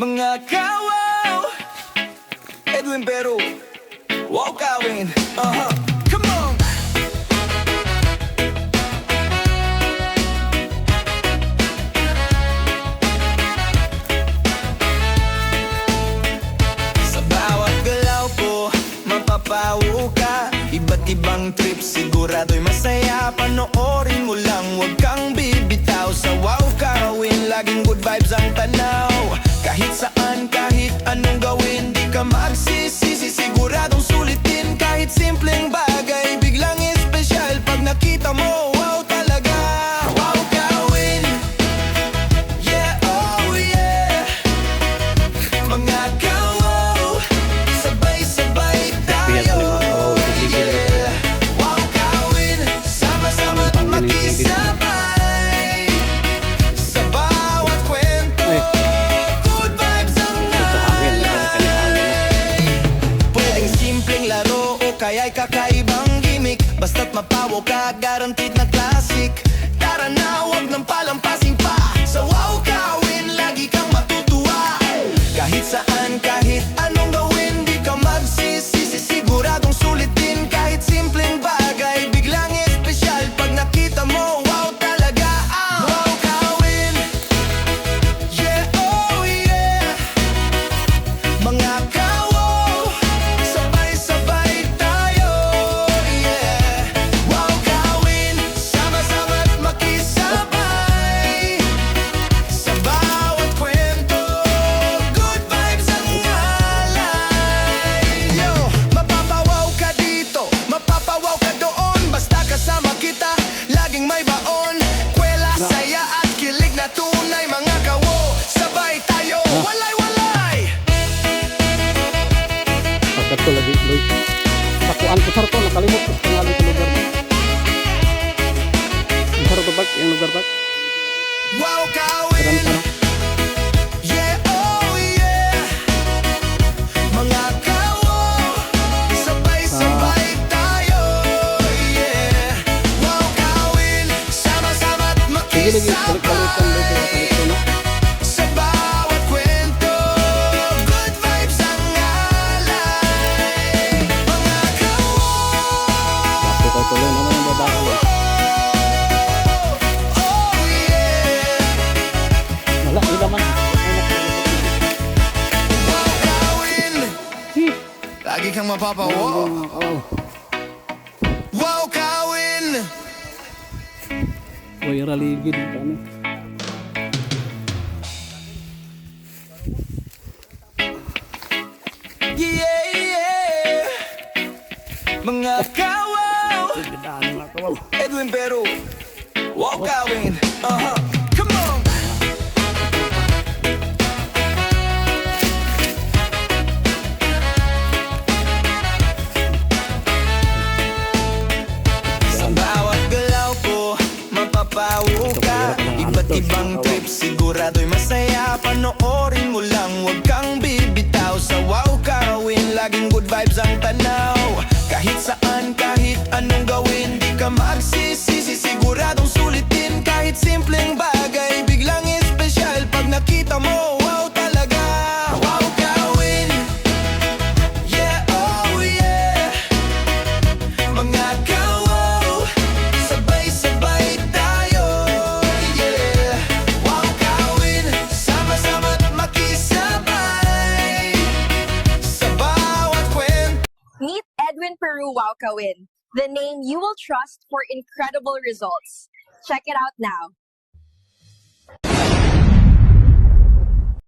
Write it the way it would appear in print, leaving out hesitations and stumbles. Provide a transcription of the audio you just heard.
Mga kawaw, Edwin Peru, wow kawin, come on. Sa bawat galaw ko, mapapawo ka. Iba't ibang trip, sigurado'y masaya. Panoorin mo lang, huwag kang bibitaw. Sa wow kawin, laging good vibes ang tanaw. Kahit saan, kahit anong gawin, di ka magsisisi, siguradong sulitin. Kahit simpleng bagay, biglang espesyal pag nakita mo, wow talaga. Wow kawin, yeah, oh yeah. Mga kawaw, sabay-sabay tayo, yeah. Wow kawin, sama-sama at makisabay. Sa bawat kwento, good vibes ang alay. Pwedeng simpleng laro o kaya'y kakaibang gimmick. Basta't mapawo ka, guaranteed na classic. Tara na, huwag nang palampasin pa. Sa wow kawin, lagi kang matutuwa. Kahit saan, kahit anong gawin, di ka magsisisi, siguradong sulitin. Kahit simpleng bagay, biglang espesyal pag nakita mo, wow talaga ang wow kawin, yeah, oh yeah. Mga kawaw, sabay-sabay tayo, yeah. Wow kawin, sama-sama at makisabay. Sa bawat kwento, good vibes ang alay. Yo, mapapawaw ka dito, mapapawaw ka doon. Basta kasama kita, laging may baon. Kwela, saya at kilig na tunay. Mga kawo, sabay tayo, walay-walay. Pagkat ko lagi, Loy. Sakuan ko sarto, nakalimot ko sa pangalan sa lugar mo. Ang sarto bag, yung lugar bag. Wow kawin, Karanta na. yeah, oh yeah. Mga kawo, sabay-sabay tayo, yeah. Wow kawin, sama-sama at Sige lagi, balik-balikan, Loy. Kaya makisabay. balik ko na. Sa bawat kwento, good vibes ang alay. Mga kawo, Bakit ko tuloy na ng babae, Loy. oh yeah. Wala, hindi naman. Wow kawin, lagi kang mapapawo. Oh. Wow kawin, Loy, raligid. Ano? yeah, yeah. Mga kawaw, Gandaan nga ko, wow. Edwin Peru, wow kawin, come on. Sa bawat galaw ko, mapapawo ka. Iba't ibang trip, sigurado'y masaya. Panoorin mo lang, huwag kang bibitaw. Sa wow kawin, laging good vibes ang tanaw. Kahit saan, kahit anong gawin, di ka magsisisi, siguradong sulitin. Kahit simpleng bagay, biglang espesyal pag nakita mo, wow talaga. Wow kawin, yeah, oh yeah. Mga kawaw, sabay-sabay tayo, yeah. Wow kawin, sama-sama at makisabay. Sa bawat kwento, Meet Edwin Peru Wow Kawin, the name you will trust for incredible results. Check it out now.